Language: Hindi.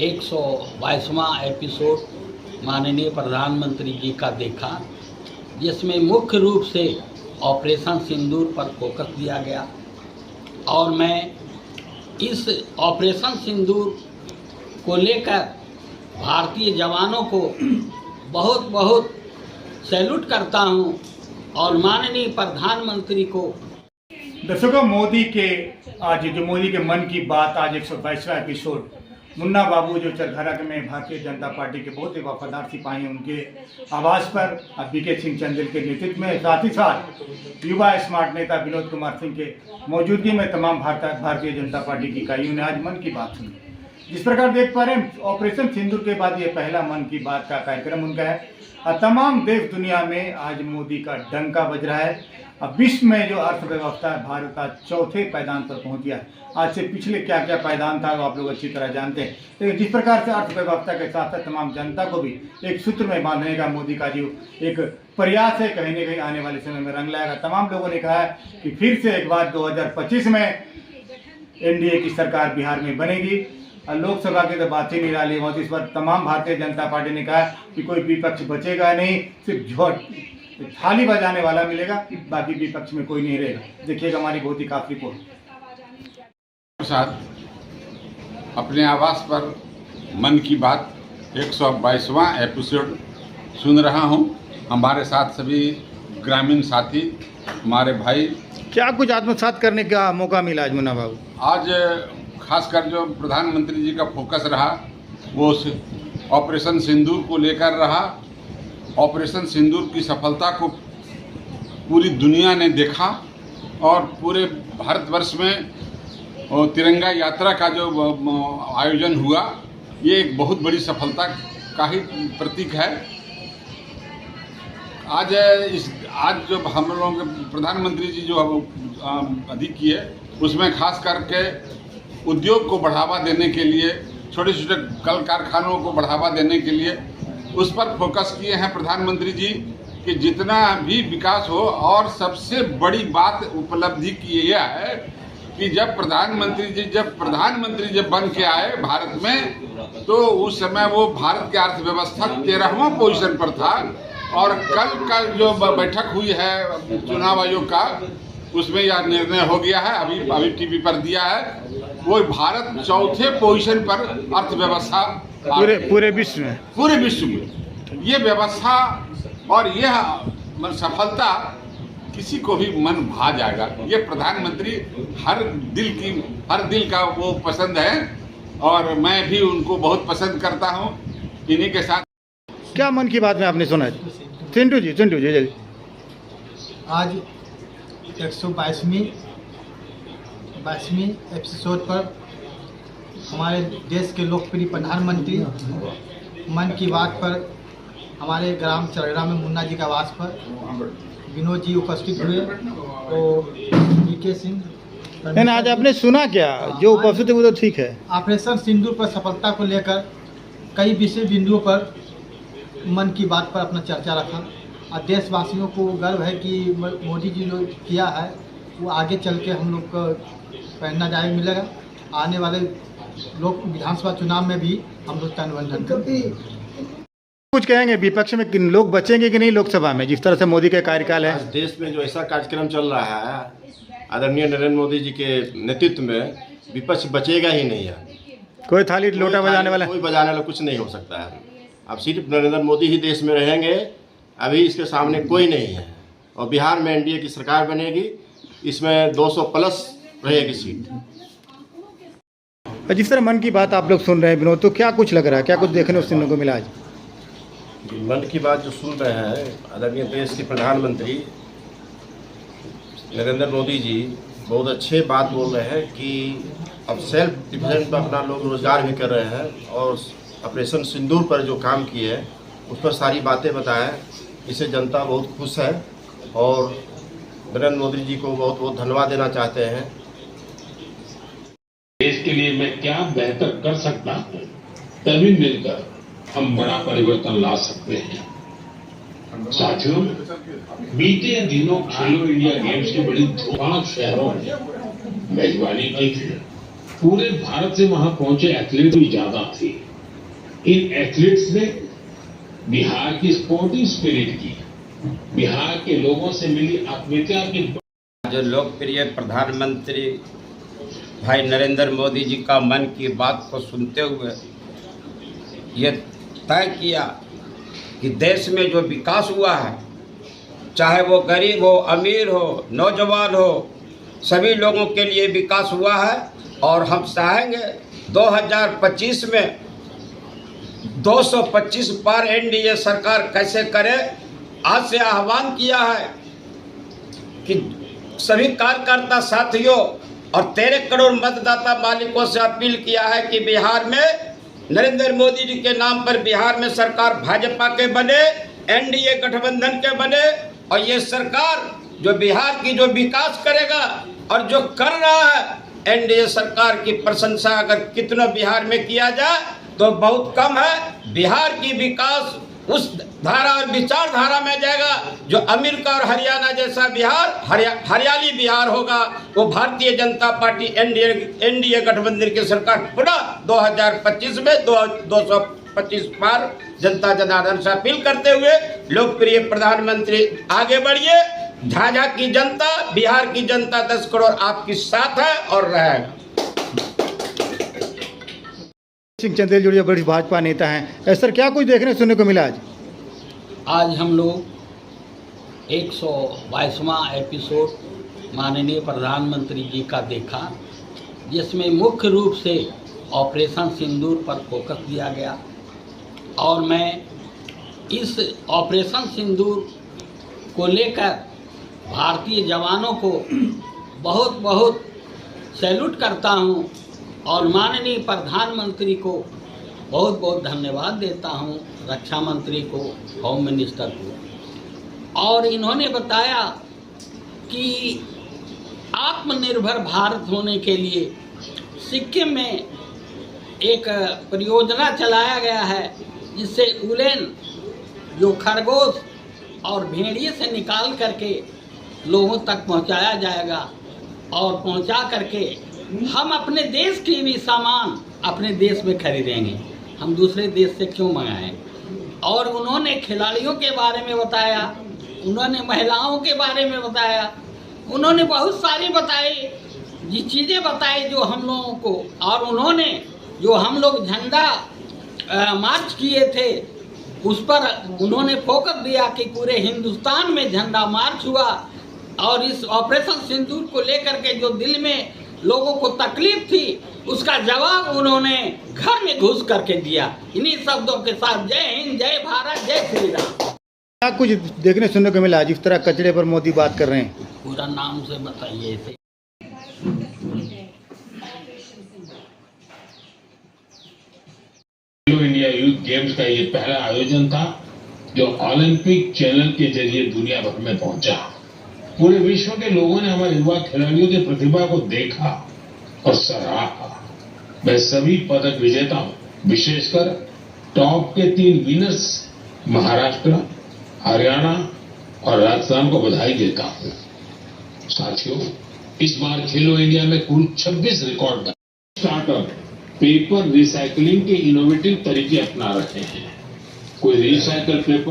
122वां एपिसोड माननीय प्रधानमंत्री जी का देखा, जिसमें मुख्य रूप से ऑपरेशन सिंदूर पर फोकस दिया गया। और मैं इस ऑपरेशन सिंदूर को लेकर भारतीय जवानों को बहुत बहुत सैल्यूट करता हूं और माननीय प्रधानमंत्री को। दर्शकों, मोदी के मन की बात आज 122वां एपिसोड। मुन्ना बाबू जो चरखरा में भारतीय जनता पार्टी के बहुत ही वफादार सिपाही हैं, उनके आवास पर बीके सिंह चंदेल के नेतृत्व में, साथ ही साथ युवा स्मार्ट नेता विनोद कुमार सिंह के मौजूदगी में तमाम भारतीय जनता पार्टी की इकाइयों ने आज मन की बात सुनी। जिस प्रकार देख पा रहे हैं, ऑपरेशन सिंदूर के बाद ये पहला मन की बात का कार्यक्रम उनका है। तमाम देश दुनिया में आज मोदी का डंका बज रहा है। अब विश्व में जो अर्थव्यवस्था है, भारत आज चौथे पायदान पर पहुंच गया है। आज से पिछले क्या क्या पायदान था वो आप लोग अच्छी तरह जानते हैं। लेकिन जिस प्रकार से अर्थव्यवस्था के साथ साथ तमाम जनता को भी एक सूत्र में बांधने का मोदी का जो एक प्रयास है, कहीं न कहीं आने वाले समय में रंग लाएगा। तमाम लोगों ने कहा है कि फिर से एक बार 2025 में एनडीए की सरकार बिहार में बनेगी। लोकसभा की तो बात ही निराली है। इस पर तमाम भारतीय जनता पार्टी ने कहा कि कोई विपक्ष बचेगा नहीं, सिर्फ थाली बजाने वाला मिलेगा, बाकी विपक्ष में कोई नहीं रहेगा। देखिएगा हमारी बहुत ही खास रिपोर्ट। प्रसाद अपने आवास पर मन की बात 122वां एपिसोड सुन रहा हूं। हमारे साथ सभी ग्रामीण साथी, हमारे भाई। क्या कुछ आत्मसात करने का मौका मिला आज मुन्ना बाबू? आज खासकर जो प्रधानमंत्री जी का फोकस रहा वो ऑपरेशन सिंदूर को लेकर रहा। ऑपरेशन सिंदूर की सफलता को पूरी दुनिया ने देखा और पूरे भारतवर्ष में तिरंगा यात्रा का जो आयोजन हुआ, ये एक बहुत बड़ी सफलता का ही प्रतीक है। आज जो हम लोग प्रधानमंत्री जी जो अधिक किए, उसमें खास करके उद्योग को बढ़ावा देने के लिए, छोटे छोटे कल कारखानों को बढ़ावा देने के लिए उस पर फोकस किए हैं प्रधानमंत्री जी कि जितना भी विकास हो। और सबसे बड़ी बात उपलब्धि की यह है कि जब प्रधानमंत्री जब बन के आए भारत में, तो उस समय वो भारत की अर्थव्यवस्था 13वां पोजीशन पर था। और कल जो बैठक हुई है चुनाव आयोग का, उसमें यह निर्णय हो गया है, अभी टीवी पर दिया है, वो भारत चौथे पोजीशन पर अर्थव्यवस्था पूरे विश्व में ये व्यवस्था और यह सफलता किसी को भी मन भा जाएगा। ये प्रधानमंत्री हर दिल का वो पसंद है और मैं भी उनको बहुत पसंद करता हूँ। इन्हीं के साथ क्या मन की बात में आपने सुना? चिंटू जी जल्दी। आज 122वीं एपिसोड पर हमारे देश के लोकप्रिय प्रधानमंत्री मन की बात पर हमारे ग्राम चरखरा में मुन्ना जी के आवास पर विनोद जी उपस्थित हुए। तो बीके सिंह, आज आपने सुना क्या? जो उपस्थित है वो तो ठीक है। ऑपरेशन सिंदूर पर सफलता को लेकर कई विषय बिंदुओं पर मन की बात पर अपना चर्चा रखा और देशवासियों को गर्व है कि मोदी जी जो किया है वो आगे चल के हम लोग को प्रेरणा जारी मिलेगा। आने वाले लोग विधानसभा चुनाव में भी हम लोग तनबंधन कुछ कहेंगे विपक्ष में किन लोग बचेंगे कि नहीं लोकसभा में, जिस तरह से मोदी का कार्यकाल है? आज देश में जो ऐसा कार्यक्रम चल रहा है आदरणीय नरेंद्र मोदी जी के नेतृत्व में, विपक्ष बचेगा ही नहीं है। कोई थाली लोटा बजाने वाला कुछ नहीं हो सकता है। अब सिर्फ नरेंद्र मोदी ही देश में रहेंगे, अभी इसके सामने कोई नहीं है। और बिहार में एनडीए की सरकार बनेगी, इसमें 200 प्लस रहेगी सीट। जिस तरह मन की बात आप लोग सुन रहे हैं विनोद, तो क्या कुछ लग रहा है, क्या कुछ देखने सुनने को मिला आज? मन की बात जो सुन रहे हैं, आदरणीय देश के प्रधानमंत्री नरेंद्र मोदी जी बहुत अच्छे बात बोल रहे हैं कि अब सेल्फ डिफेंस पर अपना लोग रोजगार भी कर रहे हैं और ऑपरेशन सिंदूर पर जो काम किए हैं उस पर सारी बातें बताएं। इससे जनता बहुत खुश है और नरेंद्र मोदी जी को बहुत बहुत धन्यवाद देना चाहते हैं। देश के लिए मैं क्या बेहतर कर सकता हूँ, तभी मिलकर हम बड़ा परिवर्तन ला सकते हैं। साथियों, बीते दिनों खेलो इंडिया गेम्स की बड़ी 5 शहरों में मेजबानी की थी। पूरे भारत से वहां पहुंचे एथलीट भी ज्यादा थी। इन एथलीट्स ने बिहार की स्पोर्टिंग स्पिरिट की, बिहार के लोगों से मिली आत्मीयता की जो लोकप्रिय प्रधानमंत्री भाई नरेंद्र मोदी जी का मन की बात को सुनते हुए ये तय किया कि देश में जो विकास हुआ है, चाहे वो गरीब हो, अमीर हो, नौजवान हो, सभी लोगों के लिए विकास हुआ है। और हम चाहेंगे 2025 में 225 पार एनडीए सरकार कैसे करे। आज से आह्वान किया है कि सभी कार्यकर्ता साथियों और 13 करोड़ मतदाता मालिकों से अपील किया है कि बिहार में नरेंद्र मोदी जी के नाम पर बिहार में सरकार भाजपा के बने, एनडीए गठबंधन के बने, और ये सरकार जो बिहार की जो विकास करेगा और जो कर रहा है, एनडीए सरकार की प्रशंसा अगर कितना बिहार में किया जाए तो बहुत कम है। बिहार की विकास उस धारा और विचारधारा में जाएगा जो अमेरिका और हरियाणा जैसा बिहार, हरियाली बिहार होगा। वो भारतीय जनता पार्टी एनडीए गठबंधन की सरकार पुनः 2025 में 225 पार जनता जनार्दन से अपील करते हुए लोकप्रिय प्रधानमंत्री आगे बढ़िए। झाझा की जनता, बिहार की जनता 10 करोड़ आपकी साथ है और रहेगा। सिंह चंदेल जो बड़ी भाजपा नेता हैं, सर क्या कुछ देखने सुनने को मिला आज हम लोग 122वां एपिसोड माननीय प्रधानमंत्री जी का देखा, जिसमें मुख्य रूप से ऑपरेशन सिंदूर पर फोकस दिया गया। और मैं इस ऑपरेशन सिंदूर को लेकर भारतीय जवानों को बहुत बहुत सैल्यूट करता हूं और माननीय प्रधानमंत्री को बहुत बहुत धन्यवाद देता हूं, रक्षा मंत्री को, होम मिनिस्टर को। और इन्होंने बताया कि आत्मनिर्भर भारत होने के लिए सिक्किम में एक परियोजना चलाया गया है, जिससे उलेन जो खरगोश और भेड़िए से निकाल करके लोगों तक पहुंचाया जाएगा। और पहुंचा करके हम अपने देश की भी सामान अपने देश में खरीदेंगे, हम दूसरे देश से क्यों मंगाएं। और उन्होंने खिलाड़ियों के बारे में बताया, उन्होंने महिलाओं के बारे में बताया, उन्होंने बहुत सारी बताई ये चीज़ें बताई जो हम लोगों को। और उन्होंने जो हम लोग झंडा मार्च किए थे उस पर उन्होंने फोकस दिया कि पूरे हिंदुस्तान में झंडा मार्च हुआ। और इस ऑपरेशन सिंदूर को लेकर के जो दिल में लोगों को तकलीफ थी, उसका जवाब उन्होंने घर में घुस करके दिया। इन्हीं शब्दों के साथ जय हिंद, जय भारत, जय श्री राम। क्या कुछ देखने सुनने को मिला जिस तरह कचरे पर मोदी बात कर रहे हैं? पूरा नाम से बताइए इसे। खेलो इंडिया यूथ गेम्स का ये पहला आयोजन था जो ओलंपिक चैनल के जरिए दुनिया भर में पहुंचा। पूरे विश्व के लोगों ने हमारे युवा खिलाड़ियों की प्रतिभा को देखा और सराहा। मैं सभी पदक विजेताओं, विशेषकर टॉप के 3 विनर्स महाराष्ट्र, हरियाणा और राजस्थान को बधाई देता हूं। साथियों, इस बार खेलो इंडिया में कुल 26 रिकॉर्ड स्टार्टअप पेपर रिसाइकलिंग के इनोवेटिव तरीके अपना रहे हैं। कोई रिसाइकल पेपर